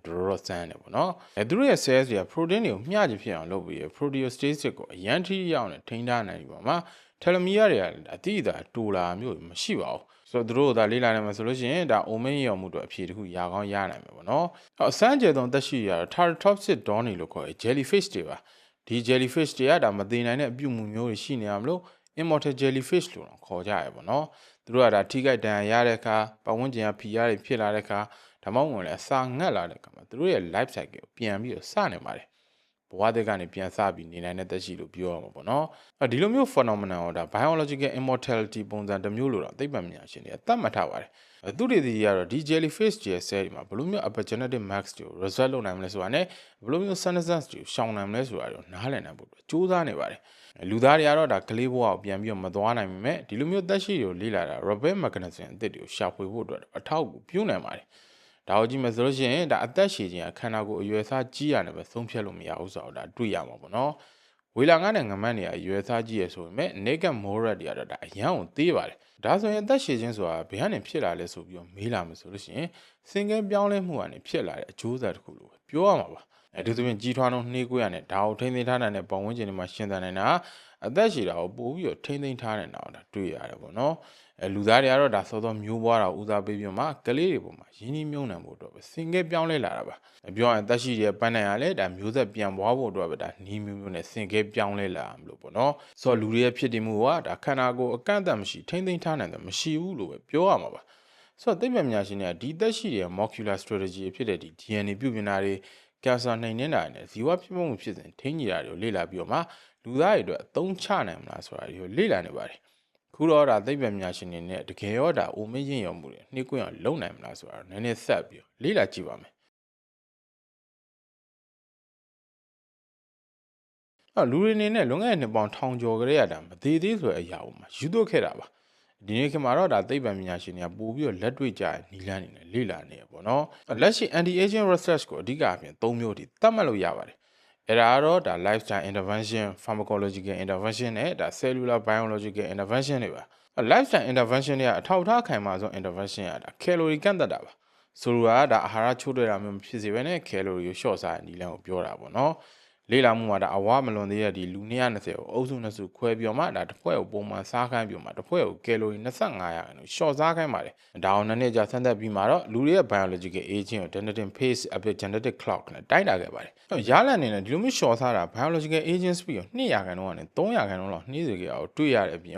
တော်တော်စမ်းတယ်ပေါ့နော်သူတို့ရဲ့ cells တွေက protein တွေကိုမျှချဖြစ်အောင်လုပ်ပြီး proteostasis ကိုအရန်ထိရောက်နဲ့ထိန်းထားနိုင်ပြီပေါ့မှာ telomere တွေကအတိအသာတူလာမျိုးမရှိပါဘူးဆိုတော့သူတို့ကလေးလာနိုင်မှာဆိုလို့ရှိရင်ဒါ omega ရောမှုတို့အဖြေတစ်ခုရာကောင်းရနိုင်မှာပေါ့နော်အစမ်းကျေသုံးသက်ရှိရတော့ Teratopsid donny လို့ခေါ်တဲ့ jellyfish တွေပါဒီ jellyfish တွေကဒါမသိနိုင်တဲ့အပြုမှုမျိုးတွေရှိနေရမလို့ immortal jellyfish လို့ခေါ်ကြရပေါ့နော်သူတို့ကဒါထိခိုက်ဒဏ်ရာရတဲ့အခါပတ်ဝန်းကျင်ကဖိအားတွေဖြစ်လာတဲ့အခါဒါမှမဟုတ်လည်းအစာငတ်လာတဲ့အခါမှာသူတို့ရဲ့ life cycle ကိုပြန်ပြီးတော့စနေပါတယ်ဘဝတွေကနေပြန်စပြီးနေနိုင်တဲ့သက်ရှိလို့ပြောရမှာပေါ့နော်ဒီလိုမျိုး phenomenon ကိုဒါ biological immortality ပုံစံတစ်မျိုးလို့တော့သိပ္ပံပညာရှင်တွေကသတ်မှတ်ထားပါတယ်သူတွေဒီကတော့ဒီ jellyfish ရဲ့ cell တွေမှာဘယ်လိုမျိုး epigenetic max တွေကို reset လုပ်နိုင်မလဲဆိုတာနဲ့ဘယ်လိုမျိုး senescence တွေကိုရှောင်နိုင်မလဲဆိုတာကိုနားလည်နိုင်ဖို့ကြိုးစားနေပါတယ်လူသားတွေကတော့ဒါကလေးဘဝကိုပြန်ပြီးတော့မသွားနိုင်ပေမဲ့ဒီလိုမျိုးသက်ရှိတွေကိုလေ့လာတာ repair mechanism အသစ်တွေကိုရှာဖွေဖို့အတွက်အထောက်အကူပြုနိုင်ပါတယ်ဒါကိုကြည့်မယ်ဆိုလို့ရှိရင်ဒါအသက်ရှည်ခြင်းအခန္ဓာကိုယ်အရွယ်စားကြီးရတယ်ပဲသုံးဖြတ်လို့မရဘူးဆိုတော့ဒါတွေ့ရမှာပေါ့နော်ဝေလာငါနဲ့ငမတ်နေရအရွယ်စားကြီးရဆိုပေမဲ့ naked morat တွေကတော့ဒါအရန်ကိုသေးပါတယ်ဒါဆိုရင်အသက်ရှည်ခြင်းဆိုတာဘယ်ကနေဖြစ်လာလဲဆိုပြီးတော့မေးလာမယ်ဆိုလို့ရှိရင်စင်ကဲပြောင်းလဲမှုကနေဖြစ်လာတဲ့အကျိုးဆက်တစ်ခုလို့ပြောရမှာပါဒီဆိုရင်ကြီးထွားလုံးနှေးကွေးရတဲ့ဒါကိုထိမ့်သိမ်းထားနိုင်တဲ့ပတ်ဝန်းကျင်တွေမှာရှင်းသန်နေတာအသက်ရှည်တာကိုပို့ပြီးတော့ထိမ့်သိမ်းထားနေတာဒါတွေ့ရတယ်ပေါ့နော်လူသားတွေကတော့ဒါစောစောမျိုးပွားတာဦးစားပေးပြီးမှကလေးတွေပေါ်မှာရင်းနှီးမြုံနှံဖို့အတွက်ပဲစင်ကဲပြောင်းလဲလာတာပါပြောရရင်သက်ရှိတဲ့ပန်းနိုင်ရလဲဒါမျိုးဆက်ပြန်ပွားဖို့အတွက်ပဲဒါနီးမျိုးနဲ့စင်ကဲပြောင်းလဲလာမလို့ပေါ့နော်ဆိုတော့လူတွေရဲ့ဖြစ်တည်မှုကဒါခန္ဓာကိုယ်အကန့်အသတ်မရှိထိမ့်သိမ်းထားနိုင်တယ်မရှိဘူးလို့ပဲပြောရမှာပါဆိုတော့သိပ္ပံပညာရှင်တွေကဒီသက်ရှိတဲ့ molecular strategy ဖြစ်တဲ့ဒီ DNA ပြုပြင်တာတွေကင်ဆာနှိမ်နင်းတာနဲ့ဇီဝဖြစ်မှုဖြစ်စဉ်ထိန်းညတာတွေကိုလေ့လာပြီးတော့မှလူသားတွေအတွက်အသုံးချနိုင်မလားဆိုတာတွေကိုလေ့လာနေပါတယ်ခုတော့ဒါသိပ္ပံပညာရှင်တွေနဲ့တကယ်ရောဒါအိုမင်းရင်ရောမှုတွေနှိကွင်းအောင်လုပ်နိုင်မလားဆိုတာနည်းနည်းဆက်ပြီးလေ့လာကြည့်ပါမယ်လူတွေအနေနဲ့လွန်ခဲ့တဲ့နှစ်ပေါင်းထောင်ကျော်ကလေးရတာမသေးသေးဆိုတဲ့အရာကိုမှယူသွခဲ့တာပါဒီနေ့ခေတ်မှာတော့ဒါသိပ္ပံပညာရှင်တွေကပို့ပြီးတော့လက်တွေ့ကြနီလန်းနေနဲ့လေ့လာနေရပေါ့နော်လက်ရှိ anti aging research ကိုအဓိကအပြင်၃မျိုးထိသတ်မှတ်လို့ရပါတယ်အဲ့ဒါကတော့ဒါ lifestyle intervention pharmacological intervention နဲ့ဒါ cellular biological intervention တွေပါ lifestyle intervention တွေကအထောက်အထားခိုင်မာဆုံး intervention ရတာ calorie ကန့်သက်တာပါဆိုလိုတာကဒါအာဟာရချိုးတွေ့တာမျိုးမဖြစ်စေဘဲနဲ့ calorie ကိုလျှော့စားတဲ့နီလန်းကိုပြောတာပေါ့နော်လေ့လာမှုမှာဒါအဝမလွန်သေးတဲ့ဒီလူ220ကိုအုပ်စု2စုခွဲပြီးတော့မှဒါတစ်ဖွဲ့ကိုပုံမှန်စားခိုင်းပြီးတော့မှတစ်ဖွဲ့ကိုကယ်လိုရီ25ရာခိုင်နှုန်းရှော့စားခိုင်းပါတယ်ဒါအောင်နှစ်ကြာဆန်းသက်ပြီးမှတော့လူတွေရဲ့ biological aging ကို genetic pace epigenetic clock နဲ့တိုင်းတာခဲ့ပါတယ်ရလဒ်အနေနဲ့ဒီလိုမျိုးရှော့စားတာ biological aging speed ကို2ရာခိုင်နှုန်းကနေ3ရာခိုင်နှုန်းလောက်နှေးစေခဲ့အောင်တွေ့ရတဲ့အပြင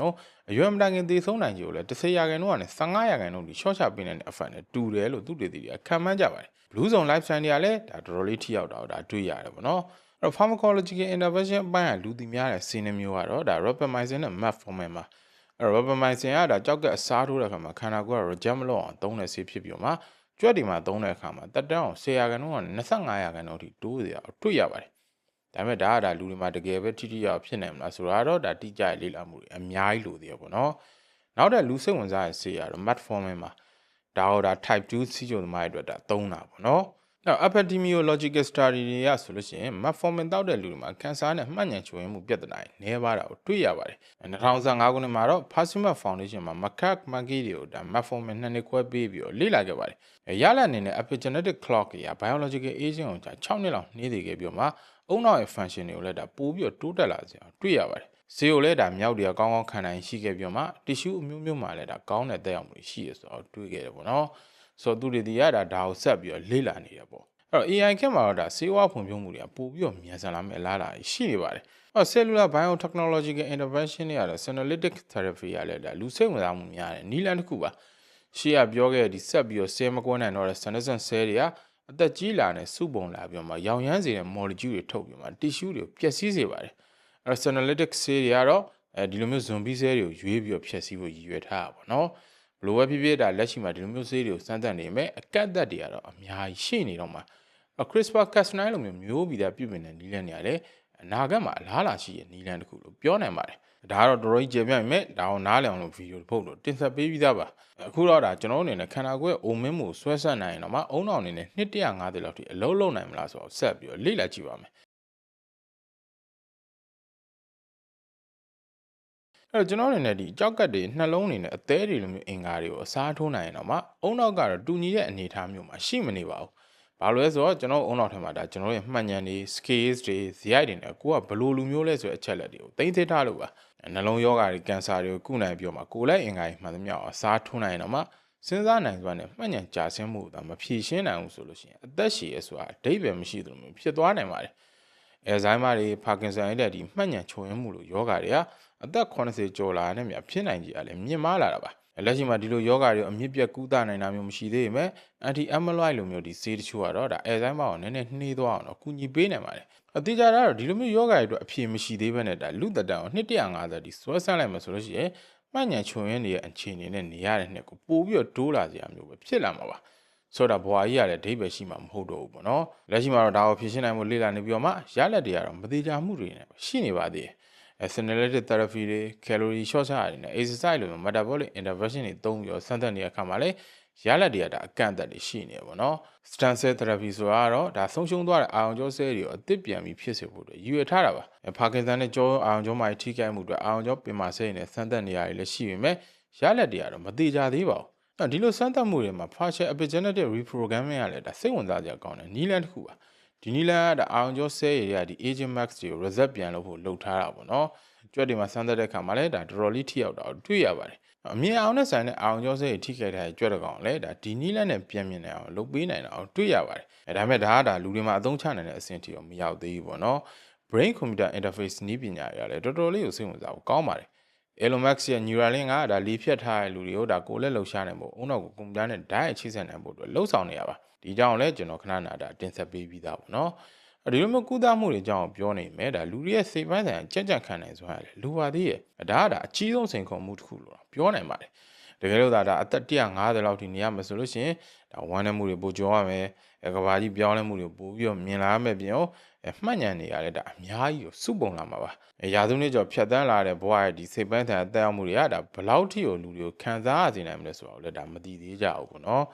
်အရွယ်မတိုင်ခင်သေဆုံးနိုင်ခြေကိုလည်း10ရာခိုင်နှုန်းကနေ15ရာခိုင်နှုန်းထိရှော့ချပေးနိုင်တဲ့ effect နဲ့တူတယ်လို့သူတွေသိတယ်ခံမှန်းကြပါတယ် blue zone lifestyle တွေကလည်းဒါတော်တော်လေးထိရောက်တာကိုဒါတွေ့ရတယ်ပေါ့နော်pharmacological intervention အပိုင်းကလူသိများတဲ့ဆေးနှမျိုးကတော့ဒါ rapamycin နဲ့ metformin ပါrapamycin ကဒါကြောက်ကအစားထိုးတဲ့အခါမှာခန္ဓာကိုယ်က reject မလုပ်အောင်သုံးတဲ့ဆေးဖြစ်ပြီးတော့မှကြွက်ဒီမှာသုံးတဲ့အခါမှာတက်တန်းအောင်10ရာခိုင်နှုန်းကနေ25ရာခိုင်နှုန်းထိတိုးစေအောင်တွေ့ရပါတယ်ဒါပေမဲ့ဒါကဒါလူတွေမှာတကယ်ပဲထိထိရောက်ဖြစ်နိုင်မလားဆိုတာတော့ဒါတိကျလေ့လာမှုတွေအများကြီးလိုသေးရပေါ့နော်နောက်တဲ့လူစိတ်ဝင်စားတဲ့ဆေးကတော့ metformin ပါဒါဟောဒါ type 2 စီးကျုံသမားတွေအတွက်ဒါသုံးတာပေါ့နော်နောက် epidemiological study တွေကဆိုလို့ရှိရင် metformin တောက်တဲ့လူတွေမှာကင်ဆာနဲ့မှတ်ဉာဏ်ချိုးယွင်းမှုပြဿနာတွေနည်းပါးတာကိုတွေ့ရပါတယ်2015ခုနှစ်မှာတော့ Pacific Foundation မှာ macaque monkey တွေကိုဒါ metformin 2နှစ်ခွဲပေးပြီးတော့လေ့လာခဲ့ပါတယ်ရလဒ်အနေနဲ့ epigenetic clock တွေက biological aging ကို6နှစ်လောက်နှေးစေခဲ့ပြီးတော့မှအုံနောက်ရဲ့ function တွေကိုလည်းဒါပိုးပြီးတော့တိုးတက်လာစေအောင်တွေ့ရပါတယ်ဆေးကိုလည်းဒါမြောက်တွေကကောင်းကောင်းခံနိုင်ရှိခဲ့ပြီးတော့မှ tissue အမျိုးမျိုးမှာလည်းဒါကောင်းတဲ့သက်ရောက်မှုရှိရဆိုတော့တွေ့ခဲ့တယ်ပေါ့နော်ဆိုတော့သူတွေဒီကဒါကိုဆက်ပြီးတော့လေ့လာနေရပေါ့အဲ့တော့ AI ခက်မှာတော့ဒါဆေးဝါးဖွံ့ဖြိုးမှုတွေကပို့ပြီးတော့မြန်ဆန်လာမယ့်အလားအလာရှိနေပါတယ်အဲ့ cellular biotechnological intervention တွေကတော့ senolytic therapy ရလဲဒါလူစိတ်ဝင်စားမှုများတယ်နီလန်တစ်ခုပါရှေ့ကပြောခဲ့တဲ့ဒီဆက်ပြီးတော့ဆဲမကွန်းနိုင်တော့တဲ့ senescent cell တွေကအသက်ကြီးလာတဲ့စုပုံလာပြီးတော့မှရောင်ရမ်းစေတဲ့ molecule တွေထုတ်ပြီးမှ tissue တွေကိုပျက်စီးစေပါတယ်အဲ့ senolytic cell တွေကတော့ဒီလိုမျိုး zombie cell တွေကိုရွေးပြီးတော့ဖျက်ဆီးဖို့ရည်ရွယ်ထားတာပေါ့နော်ဘလိုပဲဖြစ်ဖြစ်ဒါလက်ရှိမှာဒီလိုမျိုးဆေးတွေကိုစမ်းသပ်နေမယ်အကန့်အသတ်တွေကတော့အများကြီးရှိနေတော့မှာ CRISPR-Cas9 လိုမျိုးဗီဇပြုပြင်တဲ့နည်းလမ်းတွေရတယ်အနာဂတ်မှာအလားအလာရှိတဲ့နည်းလမ်းတစ်ခုလို့ပြောနိုင်ပါတယ်ဒါကတော့တော်တော်ကြီးကျေပြန့်ပြီမဲ့ဒါအောင်နားလည်အောင်လို့ဗီဒီယိုတစ်ပုဒ်လို့တင်ဆက်ပေးပြီးသားပါအခုတော့ဒါကျွန်တော်အနေနဲ့ခန္ဓာကိုယ်ရဲ့အိုမင်းမှုဆွဲဆက်နိုင်ရင်တော့မှအုံနောက်အနေနဲ့250လောက်ထိအလုံးလုံးနိုင်မလားဆိုတော့ဆက်ပြီးတော့လေ့လာကြည့်ပါမယ်အဲ့တော့ကျွန်တော်အနေနဲ့ဒီကြောက်ကတ်တွေနှလုံးအနေနဲ့အသေးတွေလိုမျိုးအင်္ဂါတွေကိုအစားထိုးနိုင်ရင်တော့မှအုံနောက်ကတော့တူညီတဲ့အနေအထားမျိုးမှာရှိမနေပါဘူး ဘာလို့လဲဆိုတော့ကျွန်တော်အုံနောက်ထဲမှာဒါကျွန်တော်ရဲ့မှတ်ဉာဏ်တွေ skills တွေဇယိုက်တွေနဲ့ကိုကဘလို့လူမျိုးလဲဆိုတဲ့အချက်လက်တွေကိုသိသိထားလို့ပါနှလုံးယောဂါတွေကင်ဆာတွေကိုကုနိုင်ပြီးတော့မှကိုယ်လက်အင်္ဂါတွေမှန်သမျှအစားထိုးနိုင်တော့မှစဉ်းစားနိုင်စွာနဲ့မှတ်ဉာဏ်ကြာဆင်းမှုကမဖြေရှင်းနိုင်ဘူးဆိုလို့ရှိရင်အသက်ရှည်ရဆိုတာအဓိပ္ပာယ်မရှိသလိုမျိုးဖြစ်သွားနိုင်ပါတယ်အဲဇိုင်းမာတွေပါကင်ဆန်ရဲ့ဒီမှတ်ဉာဏ်ချို့ယွင်းမှုလိုယောဂါတွေကအသက်80ကျော်လာတဲ့မြဖြစ်နိုင်ကြီးအလည်းမြင့်မားလာတာပါလက်ရှိမှာဒီလိုယောဂါတွေအမြင့်ပြတ်ကူးတာနိုင်တာမျိုးမရှိသေးပေမဲ့ anti amyloid လိုမျိုးဒီဆေးတချို့ကတော့ဒါအဲဇိုင်းမာကိုနည်းနည်းနှေးသွားအောင်တော့ကူညီပေးနိုင်ပါတယ်အတိအကျတော့ဒီလိုမျိုးယောဂါတွေအတွက်အဖြေမရှိသေးဘဲနဲ့ဒါလူသက်တမ်းကို150ဒီဆွဲဆန်းလိုက်မှဆိုလို့ရှိရင်မှတ်ဉာဏ်ချို့ယွင်းနေတဲ့အခြေအနေနဲ့နေရတဲ့နှစ်ကိုပို့ပြီးတော့တိုးလာစရာမျိုးပဲဖြစ်လာမှာပါဆိုတော့ဘွာကြီးရတယ်အဓိပ္ပာယ်ရှိမှာမဟုတ်တော့ဘူးပေါ့နော်လက်ရှိမှာတော့ဒါကိုဖြည့်ရှင်းနိုင်မှုလေ့လာနေပြီးတော့မှရလက်တွေကတော့မသေးချာမှုတွေနဲ့ရှိနေပါသေးတယ်Senolytic therapy တွေ calorie short တွေနဲ့ exercise လိုမျိုး metabolic intervention တွေသုံးပြီးတော့စမ်းသပ်နေတဲ့အခါမှာလည်းရလက်တွေကဒါအကန့်အသတ်တွေရှိနေပေါ့နော် stem cell therapy ဆိုတာကတော့ဒါဆုံးရှုံးသွားတဲ့အာရုံကြောဆဲတွေကိုအသစ်ပြန်ပြီးဖြစ်စေဖို့အတွက်ရည်ရွယ်ထားတာပါပါကင်ဆန်နဲ့ကြောအာရုံကြောမှာထိခိုက်မှုတွေအာရုံကြောပင်မဆဲတွေနဲ့စမ်းသပ်နေရတယ်လည်းရှိပေမဲ့ရလက်တွေကတော့မသေးကြသေးပါဘူးဒီလိုစမ်းသပ်မှုတွေမှာ partial epigenetic reprogramming ကလည်းဒါစိတ်ဝင်စားစရာကောင်းတယ်နည်းလမ်းတစ်ခုပါဒီနည်းလမ်းကဒါအာရုံကြောဆဲရည်ဒီ aging max တွေကို reset ပြန်လုပ်ဖို့လုပ်ထားတာပေါ့နော်ကြွက်တွေမှာစမ်းသပ်တဲ့အခါမှာလည်းဒါတော်တော်လေးထိရောက်တာတွေ့ရပါတယ်အမြင်အောင်နဲ့ဆိုင်တဲ့အာရုံကြောဆဲရည်ထိခိုက်တဲ့ကြွက်တကောင်လည်းဒါဒီနည်းလမ်းနဲ့ပြန်မြင်နိုင်အောင်လုပ်ပေးနိုင်တာတွေ့ရပါတယ်ဒါပေမဲ့ဒါကဒါလူတွေမှာအသုံးချနိုင်တဲ့အဆင့်ထိတော့မရောက်သေးဘူးပေါ့နော် brain computer interface နည်းပညာတွေကလည်းတော်တော်လေးကိုစိတ်ဝင်စားဖို့ကောင်းပါတယ်Elon Musk ရဲ့ Neuralink ကဒါလီဖြတ်ထားတဲ့လူတွေကိုဒါကိုယ်လက်လှုပ်ရှားနိုင်ဖို့အုံနောက်ကိုကွန်ပျူတာနဲ့ဓာတ်ရိုက်ချိတ်ဆက်နိုင်ဖို့အတွက်လှုပ်ဆောင်နေရပါဒီကြောင့်လည်းကျွန်တော်ခဏနာတာတင်ဆက်ပေးပြီးသားပေါ့နော်ဒီလိုမျိုးကုသမှုတွေအကြောင်းပြောနေမယ်ဒါလူတွေရဲ့စိတ်ပိုင်းဆိုင်ရာကြက်ကြက်ခံနိုင်စွမ်းရတယ်လူပါသေးရဲ့ဒါကဒါအကြီးဆုံးစိန်ခေါ်မှုတစ်ခုလို့ပြောနိုင်ပါတယ်တကယ်လို့ဒါအသက်150လောက်ထိနေရမယ်ဆိုလို့ရှိရင်ဒါဝမ်းနည်းမှုတွေပိုကြောရမယ်ကဘာကြီးပြောင်းလဲမှုတွေပိုပြီးတော့မြင်လာမယ်ပြင်ရောမှတ်ဉာဏ်တွေရတယ်ဒါအများကြီးကိုစုပုံလာမှာပါရာစုနှစ်ကျော်ဖြတ်တန်းလာတဲ့ဘဝရဲ့ဒီစိတ်ပိုင်းဆိုင်ရာတက်ရောက်မှုတွေကဒါဘလောက်ထိကိုလူတွေကိုခံစားရစေနိုင်မလဲဆိုတော့လည်းဒါမသိသေးကြဘူးပေါ့နော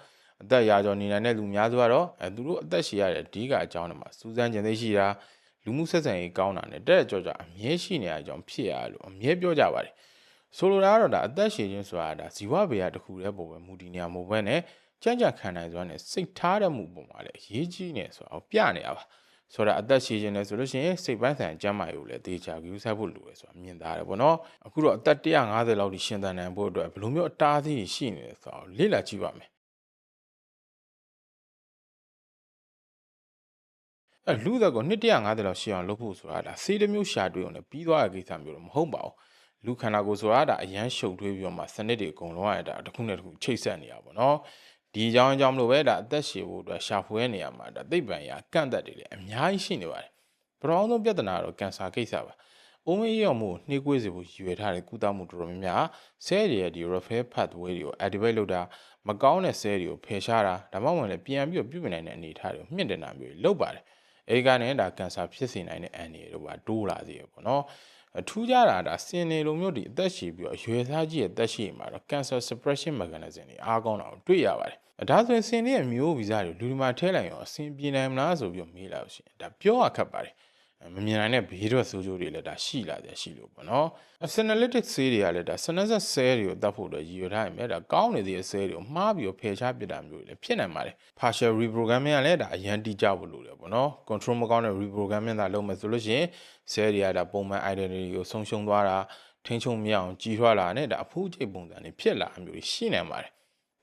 ်အသက်ရာကျော်နေနိုင်တဲ့လူများစုကတော့သူတို့အသက်ရှည်ရတဲ့အဓိကအကြောင်းတွေမှာစူးစမ်းကျင်သိရှိတာလူမှုဆက်ဆံရေးကောင်းတာနဲ့တက်ကြောအမြဲရှိနေတဲ့အကြောင်းဖြစ်ရလို့အမြဲပြောကြပါတယ်ဆိုလိုတာကတော့ဒါအသက်ရှည်ခြင်းဆိုတာဒါဇီဝဗေဒတစ်ခုတည်းပုံပဲမူတည်နေရမို့ပဲနဲ့ကြံ့ကြံ့ခံနိုင်စွမ်းနဲ့စိတ်ထားတဲ့မှုပုံမှာလည်းအရေးကြီးနေဆိုတော့ပြနေရပါဆိုတော့အသက်ရှည်ခြင်းနဲ့ဆိုလို့ရှိရင်စိတ်ပိုင်းဆိုင်ရာကျန်းမာရေးကိုလည်းတေချာကူးစားဖို့လိုတယ်ဆိုတာမြင်သားတယ်ပေါ့နော်အခုတော့အသက်150လောက်ထိရှင်သန်နိုင်ဖို့အတွက်ဘယ်လိုမျိုးအတားအဆီးရှိနေလဲဆိုတော့လေ့လာကြည့်ပါမယ်လူသက်ကို150လောက်ရှိအောင်လုပ်ဖို့ဆိုတာဒါဆေးတစ်မျိုးရှာတွေ့အောင်လည်းပြီးသွားတဲ့ကိစ္စမျိုးတော့မဟုတ်ပါဘူးလူခန္ဓာကိုယ်ဆိုတာဒါအရန်ရှုပ်ထွေးပြီးတော့မှစနစ်တွေအကုန်လုံးရတာတစ်ခုနဲ့တစ်ခုချိတ်ဆက်နေရပါတော့ဒီအကြောင်းမလို့ပဲဒါအသက်ရှည်ဖို့အတွက်ရှာဖွေနေရမှာဒါသိပ္ပံရာကန့်သက်တွေလည်းအများကြီးရှိနေပါတယ်ပထမဆုံးပြဿနာတော့ကင်ဆာကိစ္စပါအုံးမေးရောမှုနှိကွေးစေဖို့ရည်ရွယ်ထားတဲ့ကုသမှုတော်တော်များများဆဲတွေရဲ့ဒီ repair pathway တွေကို activate လုပ်တာမကောင်းတဲ့ဆဲတွေကိုဖယ်ရှားတာဒါမှမဟုတ်လည်းပြန်ပြီးပြုပြင်နိုင်တဲ့အနေအထားတွေကိုမြင့်တင်တာမျိုးလုပ်ပါတယ်အဲဒီကနေဒါကင်ဆာဖြစ်စေနိုင်တဲ့အန္တရာယ်တို့ပါတိုးလာစေရပေါ့နော်ထူးခြားတာဒါစင်နေလိုမျိုးဒီအသက်ရှည်ပြီးတော့အရွယ်စားကြီးရဲ့တက်ရှိမှာတော့ cancer suppression mechanism တွေအားကောင်းတာကိုတွေ့ရပါတယ်ဒါဆိုရင်စင်ရဲ့မျိုးဗီဇတွေလူဒီမှာထဲလိုက်ရောအဆင်ပြေနိုင်မလားဆိုပြီးမေးလာလို့ရှိရင်ဒါပြောရခက်ပါတယ်မမြင်နိုင်တဲ့ဘေးထွက်ဆိုးကျိုးတွေလည်းဒါရှိလာတယ်ရှိလို့ပေါ့နော် Senolytic ဆေးတွေကလည်းဒါ synapse cell တွေကိုတတ်ဖို့အတွက်ရည်ရွယ်ထားရင်ပဲဒါကောင်းနေတဲ့ cell တွေကိုမှားပြီးတော့ဖယ်ရှားပစ်တာမျိုးတွေလည်းဖြစ်နိုင်ပါတယ် partial reprogramming ကလည်းဒါအရန်တိကျဖို့လိုတယ်ပေါ့နော် control မကောင်းတဲ့ reprogramming သာလုပ်မယ်ဆိုလို့ရှိရင် cell တွေကဒါပုံမှန် identity ကိုဆုံးရှုံးသွားတာထိန်းချုပ်မရအောင်ကြီးထွားလာတဲ့ဒါအဖူးကျိတ်ပုံစံတွေဖြစ်လာမျိုးတွေရှိနိုင်ပါတယ်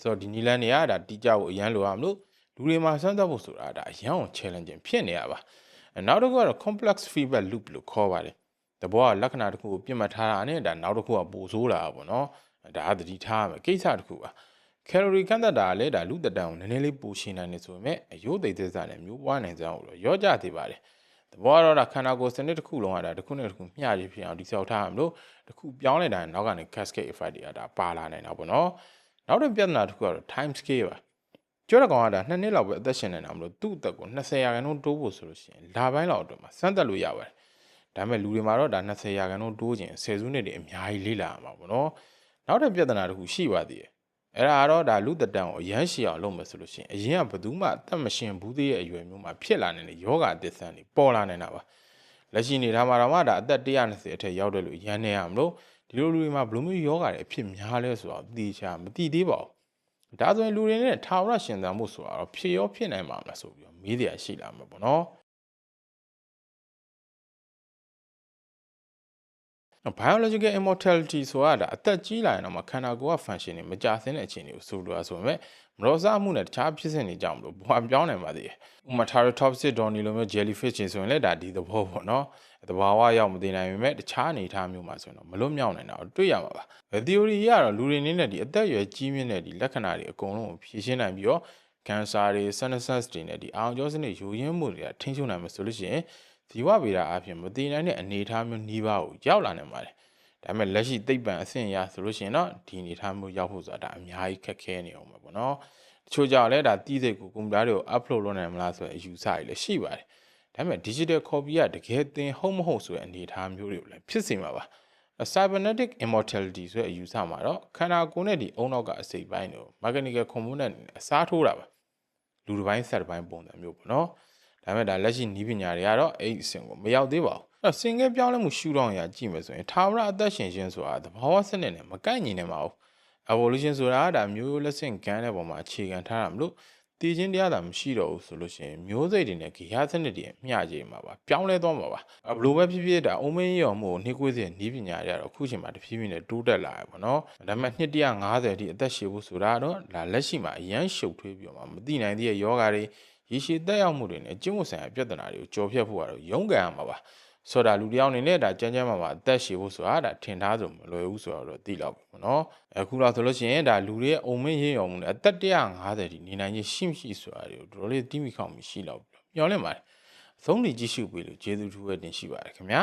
ဆိုတော့ဒီနီလန်တွေကဒါတိကျဖို့အရန်လိုအောင်လို့လူတွေမှာစမ်းသပ်ဖို့ဆိုတာဒါအရန်ကို challenging ဖြစ်နေရပါနောက်တစ်ခုကတော့ complex feedback loop လို့ခေါ်ပါတယ်တဘောကလက္ခဏာတစ်ခုကိုပြတ်မှတ်ထားတာနဲ့ဒါနောက်တစ်ခုကပိုဆိုးလာတာပေါ့နော်ဒါအသတိထားရမယ်ကိစ္စတစ်ခုပါ calorie ကန့်သက်တာလည်းဒါလူသက်တမ်းကိုနည်းနည်းလေးပိုရှင်းနိုင်နေဆိုပေမဲ့အယိုးသိသစ္စာနဲ့မျိုးပွားနိုင်စမ်းကိုတော့ရောကြသေးပါတယ်တဘောကတော့ဒါခန္ဓာကိုယ်စနစ်တစ်ခုလုံးကဒါတစ်ခုနဲ့တစ်ခုမျှရဖြစ်အောင်ဒီဆောက်ထားရမလို့တစ်ခုပြောင်းလိုက်တာနောက်ကနေ cascade effect တွေကဒါပါလာနိုင်တာပေါ့နော်နောက်တစ်ပြဿနာတစ်ခုကတော့ time scale ပါကျောရကောင်ကဒါ2နှစ်လောက်ပဲအသက်ရှင်နေတာမလို့သူ့အသက်ကို20%တိုးဖို့ဆိုလို့ရှိရင်လာပိုင်းလောက်အတွင်းမှာစမ်းသပ်လို့ရပါတယ်ဒါပေမဲ့လူတွေမှာတော့ဒါ20%တိုးခြင်း10စုနှစ်တွေအများကြီးလေးလာမှာပေါ့နော်နောက်တစ်ပြဿနာတစ်ခုရှိပါသေးတယ်အဲ့ဒါကတော့ဒါလူသက်တမ်းကိုအရန်ရှည်အောင်လုပ်မယ်ဆိုလို့ရှိရင်အရင်ကဘယ်သူမှအသက်မရှင်ဘူးသေးတဲ့အရွယ်မျိုးမှာဖြစ်လာနေတဲ့ယောဂအသစ်ဆန်းတွေပေါ်လာနေတာပါလက်ရှိနေတာမှာတော့မှဒါအသက်120အထက်ရောက်တယ်လို့ရန်နေရမလို့ဒီလိုလူတွေမှာဘယ်လိုမျိုးယောဂတွေအဖြစ်များလဲဆိုတော့သိချာမသိသေးပါဘူး ဒါဆိုရင်လူတွေနဲ့ထာဝရရှင်သန်မှုဆိုတာတော့ဖြစ်ရောဖြစ်နိုင်မှာမလားဆိုပြီးတော့မေးတရားရှိလာမှာပေါ့နော် biological immortality ဆိုတာဒါအသက်ကြီးလာရင်တော့ခန္ဓာကိုယ်က function တွေမကြဆင်းတဲ့အခြေအနေကိုဆိုလိုတာဆိုပေမဲ့မရောစားမှုနဲ့တခြားဖြစ်စဉ်တွေကြောင့်မလို့ဘဝပြောင်းနိုင်ပါသေးတယ်။ဥပမာ Teratopsis donny လိုမျိုး jellyfish တွေဆိုရင်လည်းဒါဒီသဘောပေါ့နော်။သဘာဝရောက်မသိနိုင်ပေမဲ့တခြားအနေအထားမျိုးမှာဆိုရင်တော့မလွတ်မြောက်နိုင်တာကိုတွေ့ရမှာပါ။ theory ရတော့လူတွေအနေနဲ့ဒီအသက်အရွယ်ကြီးမြင့်တဲ့ဒီလက္ခဏာတွေအကုန်လုံးကိုဖြေရှင်းနိုင်ပြီးတော့ cancer တွေ sinus တွေနဲ့ဒီအာရုံကြောစနစ်ယိုယွင်းမှုတွေကထိန်းချုပ်နိုင်မှာဆိုလို့ရှိရင်ဇီဝဗေဒအပြင်မသိနိုင်တဲ့အနေအထားမျိုးနှီးပါးကိုရောက်လာနိုင်ပါတယ်။ဒါပေမဲ့လက်ရှိသိပ္ပံအဆင့်အရဆိုလို့ရှိရင်တော့ဒီအနေအထားမျိုးရောက်ဖို့ဆိုတာဒါအများကြီးခက်ခဲနေအောင်ပဲပေါ့နော်။တချို့ကြောင့်လည်းဒါတီးစိတ်ကိုကွန်ပျူတာတွေကို upload လုပ်နိုင်မလားဆိုတဲ့အယူဆတွေလည်းရှိပါတယ်။ဒါပေမဲ့ digital copy ကတကယ်သင်ဟုတ်မဟုတ်ဆိုတဲ့အနေအထားမျိုးတွေကိုလည်းဖြစ်စေမှာပါ။ cybernetic immortality ဆိုတဲ့အယူဆမှာတော့ခန္ဓာကိုယ်နဲ့ဒီအုံနောက်ကအစိတ်ပိုင်းတို့ mechanical component နဲ့အစားထိုးတာပါ။လူတစ်ပိုင်းဆက်တစ်ပိုင်းပုံစံမျိုးပေါ့နော်။ဒါပေမဲ့ဒါလက်ရှိနည်းပညာတွေကတော့အဲ့ဒီအဆင့်ကိုမရောက်သေးပါဘူး။ဆင်ကဲပြောင်းလဲမှုရှုထောင့်အရာကြည့်မယ်ဆိုရင်ထာဝရအသက်ရှင်ခြင်းဆိုတာသဘာဝစနစ်နဲ့မကိုက်ညီနေပါဘူး။ evolution ဆိုတာဒါမျိုးလက်ဆင့်ကမ်းတဲ့ပုံမှာအခြေခံထားတာမလို့တည်ခြင်းတရားသာမရှိတော့ဘူးဆိုလို့ရှိရင်မျိုးစိတ်တွေနဲ့ဂေဟစနစ်တွေမျှကြမှာပါပြောင်းလဲသွားမှာပါဘလို့ပဲဖြစ်ဖြစ်ဒါအုံမင်းရော်မှုကိုနှိကွေးစေနည်းပညာတွေကတော့အခုချိန်မှာတဖြည်းဖြည်းနဲ့တိုးတက်လာရပါတော့ဒါပေမဲ့နှစ်150အထိအသက်ရှည်ဖို့ဆိုတာတော့ဒါလက်ရှိမှာအရန်ရှုပ်ထွေးပြီးတော့မသိနိုင်သေးတဲ့ယောဂါတွေရေရှည်သက်ရောက်မှုတွေနဲ့ကျင့်ဝတ်ဆိုင်ရာပြဿနာတွေကိုကြော်ဖြတ်ဖို့ကတော့ရုန်းကန်ရမှာပါဆိုတာလူတယောက်အနေနဲ့ဒါကြမ်းကြမ်းမှာအသက်ရှည်ဖို့ဆိုတာဒါထင်ထားဆိုမလွယ်ဘူးဆိုတော့သိလောက်ပြီပေါ့နော်အခုတော့ဆိုလို့ရှိရင်ဒါလူတွေရဲ့အုံမင်းရင်းရော်မှုနဲ့အသက်150ဒီနေနိုင်ခြင်းရှိမရှိဆိုတာတွေကိုတော်တော်လေးတိမိခေါက်မိရှိလောက်မျှော်လင့်ပါတယ်သုံးလီကြည့်ရှုပေးလို့ကျေးဇူးထူးပဲတင်ရှိပါတယ်ခင်ဗျာ